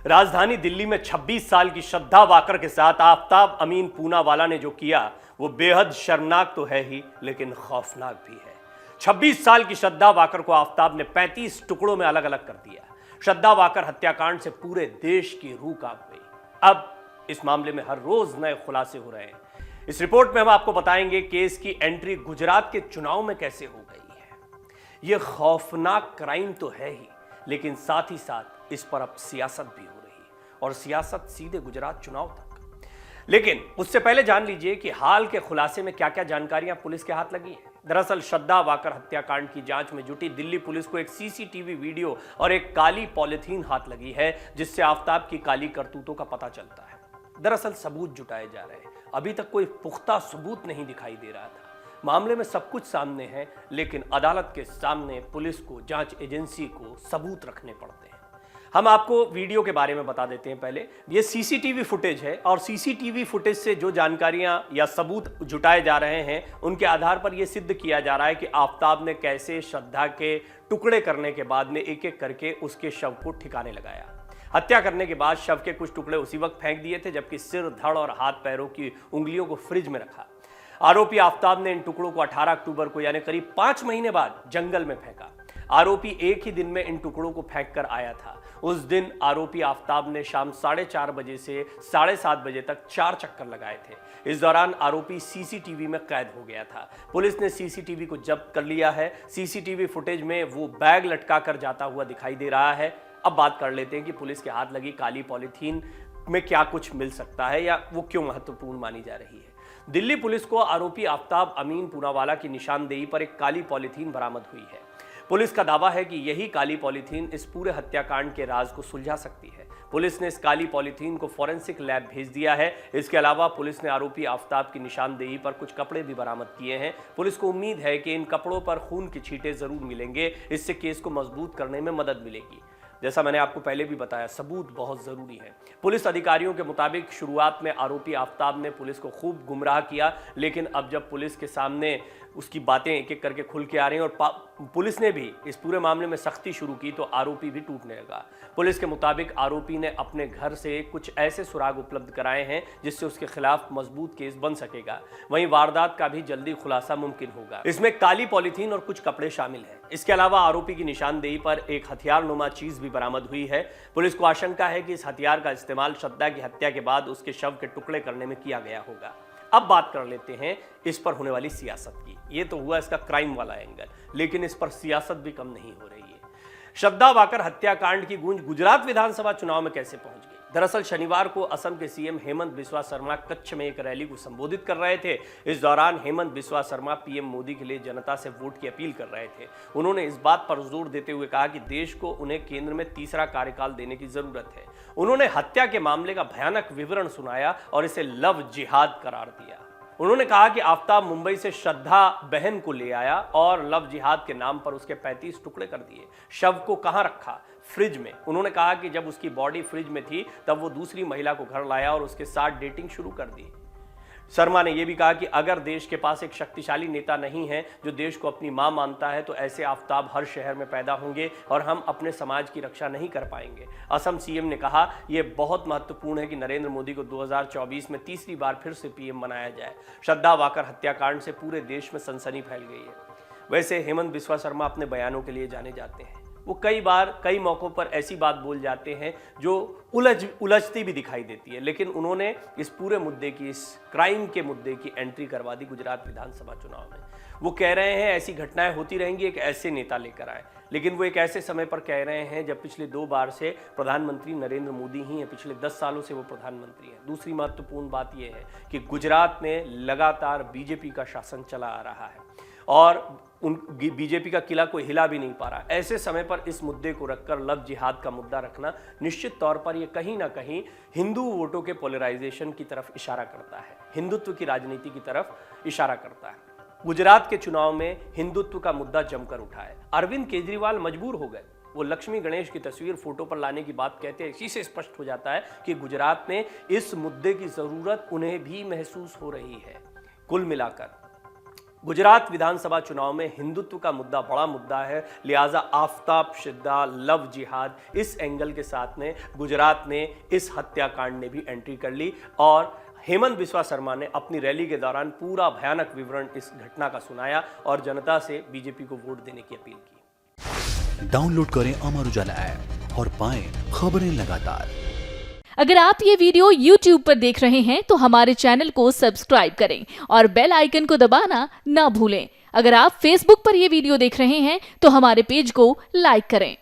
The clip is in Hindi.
राजधानी दिल्ली में 26 साल की श्रद्धा वाकर के साथ आफताब अमीन पूनावाला ने जो किया वो बेहद शर्मनाक तो है ही, लेकिन खौफनाक भी है। 26 साल की श्रद्धा वाकर को आफताब ने 35 टुकड़ों में अलग अलग कर दिया। श्रद्धा वाकर हत्याकांड से पूरे देश की रूह कांप गई। अब इस मामले में हर रोज नए खुलासे हो रहे हैं। इस रिपोर्ट में हम आपको बताएंगे केस की एंट्री गुजरात के चुनाव में कैसे हो गई है। यह खौफनाक क्राइम तो है ही, लेकिन साथ ही साथ इस पर अब सियासत भी हो रही है, और सियासत सीधे गुजरात चुनाव तक। लेकिन उससे पहले जान लीजिए कि हाल के खुलासे में क्या क्या जानकारियां पुलिस के हाथ लगी हैं। दरअसल श्रद्धा वाकर हत्याकांड की जांच में जुटी दिल्ली पुलिस को एक सीसीटीवी वीडियो और एक काली पॉलिथीन हाथ लगी है, जिससे आफताब की काली करतूतों का पता चलता है। दरअसल सबूत जुटाए जा रहे हैं। अभी तक कोई पुख्ता सबूत नहीं दिखाई दे रहा था। मामले में सब कुछ सामने है, लेकिन अदालत के सामने पुलिस को, जांच एजेंसी को सबूत रखने पड़ते हैं। हम आपको वीडियो के बारे में बता देते हैं। पहले ये सीसीटीवी फुटेज है, और सीसीटीवी फुटेज से जो जानकारियां या सबूत जुटाए जा रहे हैं, उनके आधार पर यह सिद्ध किया जा रहा है कि आफताब ने कैसे श्रद्धा के टुकड़े करने के बाद में एक एक करके उसके शव को ठिकाने लगाया। हत्या करने के बाद शव के कुछ टुकड़े उसी वक्त फेंक दिए थे, जबकि सिर, धड़ और हाथ पैरों की उंगलियों को फ्रिज में रखा। आरोपी आफताब ने इन टुकड़ों को 18 अक्टूबर को, यानी करीब 5 महीने बाद, जंगल में फेंका। आरोपी एक ही दिन में इन टुकड़ों को फेंक कर आया था। उस दिन आरोपी आफताब ने शाम 4:30 बजे से 7:30 बजे तक 4 चक्कर लगाए थे। इस दौरान आरोपी सीसीटीवी में कैद हो गया था। पुलिस ने सीसीटीवी को जब्त कर लिया है। सीसीटीवी फुटेज में वो बैग लटका कर जाता हुआ दिखाई दे रहा है। अब बात कर लेते हैं कि पुलिस के हाथ लगी काली पॉलीथीन में क्या कुछ मिल सकता है, या वो क्यों महत्वपूर्ण मानी जा रही है। दिल्ली पुलिस को आरोपी आफताब अमीन पूनावाला की निशानदेही पर एक काली पॉलीथीन बरामद हुई है। पुलिस का दावा है कि यही काली पॉलीथीन इस पूरे हत्याकांड के राज को सुलझा सकती है। पुलिस ने इस काली पॉलीथीन को फॉरेंसिक लैब भेज दिया है। इसके अलावा पुलिस ने आरोपी आफताब की निशानदेही पर कुछ कपड़े भी बरामद किए हैं। पुलिस को उम्मीद है कि इन कपड़ों पर खून के छींटे जरूर मिलेंगे। इससे केस को मजबूत करने में मदद मिलेगी। जैसा मैंने आपको पहले भी बताया, सबूत बहुत जरूरी है। पुलिस अधिकारियों के मुताबिक शुरुआत में आरोपी आफताब ने पुलिस को खूब गुमराह किया, लेकिन अब जब पुलिस के सामने उसकी बातें एक एक करके खुल के आ रही हैं और पुलिस ने भी इस पूरे मामले में सख्ती शुरू की, तो आरोपी भी टूटने लगा। पुलिस के मुताबिक आरोपी ने अपने घर से कुछ ऐसे सुराग उपलब्ध कराए हैं जिससे उसके खिलाफ मजबूत केस बन सकेगा। वहीं वारदात का भी जल्दी खुलासा मुमकिन होगा। इसमें काली पॉलीथीन और कुछ कपड़े शामिल हैं। इसके अलावा आरोपी की निशानदेही पर एक हथियार नुमा चीज भी बरामद हुई है। पुलिस को आशंका है कि इस हथियार का इस्तेमाल श्रद्धा की हत्या के बाद उसके शव के टुकड़े करने में किया गया होगा। अब बात कर लेते हैं इस पर होने वाली सियासत की। ये तो हुआ इसका क्राइम वाला एंगल, लेकिन इस पर सियासत भी कम नहीं हो रही है। श्रद्धा वाकर हत्याकांड की गूंज गुजरात विधानसभा चुनाव में कैसे पहुंच गई। दरअसल शनिवार को असम के सीएम हेमंत बिस्वा शर्मा कच्छ में एक रैली को संबोधित कर रहे थे। इस दौरान हेमंत बिस्वा शर्मा पीएम मोदी के लिए जनता से वोट की अपील कर रहे थे। उन्होंने इस बात पर जोर देते हुए कहा कि देश को उन्हें केंद्र में तीसरा कार्यकाल देने की जरूरत है। उन्होंने हत्या के मामले का भयानक विवरण सुनाया और इसे लव जिहाद करार दिया। उन्होंने कहा कि आफताब मुंबई से श्रद्धा बहन को ले आया और लव जिहाद के नाम पर उसके 35 टुकड़े कर दिए। शव को कहां रखा? फ्रिज में। उन्होंने कहा कि जब उसकी बॉडी फ्रिज में थी तब वो दूसरी महिला को घर लाया और उसके साथ डेटिंग शुरू कर दी। शर्मा ने यह भी कहा कि अगर देश के पास एक शक्तिशाली नेता नहीं है जो देश को अपनी मां मानता है, तो ऐसे आफताब हर शहर में पैदा होंगे और हम अपने समाज की रक्षा नहीं कर पाएंगे। असम सीएम ने कहा, यह बहुत महत्वपूर्ण है कि नरेंद्र मोदी को 2024 में तीसरी बार फिर से पीएम बनाया जाए। श्रद्धा वाकर हत्याकांड से पूरे देश में सनसनी फैल गई है। वैसे हेमंत बिस्वा शर्मा अपने बयानों के लिए जाने जाते हैं। वो कई बार कई मौकों पर ऐसी बात बोल जाते हैं जो उलझती भी दिखाई देती है, लेकिन उन्होंने इस पूरे मुद्दे की, इस क्राइम के मुद्दे की एंट्री करवा दी गुजरात विधानसभा चुनाव में। वो कह रहे हैं ऐसी घटनाएं होती रहेंगी, एक ऐसे नेता लेकर आए। लेकिन वो एक ऐसे समय पर कह रहे हैं जब पिछले 2 बार से प्रधानमंत्री नरेंद्र मोदी ही हैं। पिछले 10 सालों से वो प्रधानमंत्री हैं। दूसरी महत्वपूर्ण बात यह है कि गुजरात में लगातार बीजेपी का शासन चला आ रहा है और बीजेपी का किला कोई हिला भी नहीं पा रहा। ऐसे समय पर इस मुद्दे को रखकर लव जिहाद का मुद्दा रखना निश्चित तौर पर यह कहीं ना कहीं हिंदू वोटों के पोलराइजेशन की तरफ इशारा करता है, हिंदुत्व की राजनीति की तरफ इशारा करता है। गुजरात के चुनाव में हिंदुत्व का मुद्दा जमकर उठा है। अरविंद केजरीवाल मजबूर हो गए। वो लक्ष्मी गणेश की तस्वीर फोटो पर लाने की बात कहते हैं। इसी से स्पष्ट हो जाता है कि गुजरात में इस मुद्दे की जरूरत उन्हें भी महसूस हो रही है। कुल मिलाकर गुजरात विधानसभा चुनाव में हिंदुत्व का मुद्दा बड़ा मुद्दा है, लिहाजा आफ्ताब शिद्दा, लव जिहाद, इस एंगल के साथ में गुजरात ने इस हत्याकांड ने भी एंट्री कर ली और हेमंत बिस्वा शर्मा ने अपनी रैली के दौरान पूरा भयानक विवरण इस घटना का सुनाया और जनता से बीजेपी को वोट देने की अपील की। डाउनलोड करें अमर उजाला ऐप और पाएं खबरें लगातार। अगर आप ये वीडियो YouTube पर देख रहे हैं तो हमारे चैनल को सब्सक्राइब करें और बेल आइकन को दबाना ना भूलें। अगर आप Facebook पर ये वीडियो देख रहे हैं तो हमारे पेज को लाइक करें।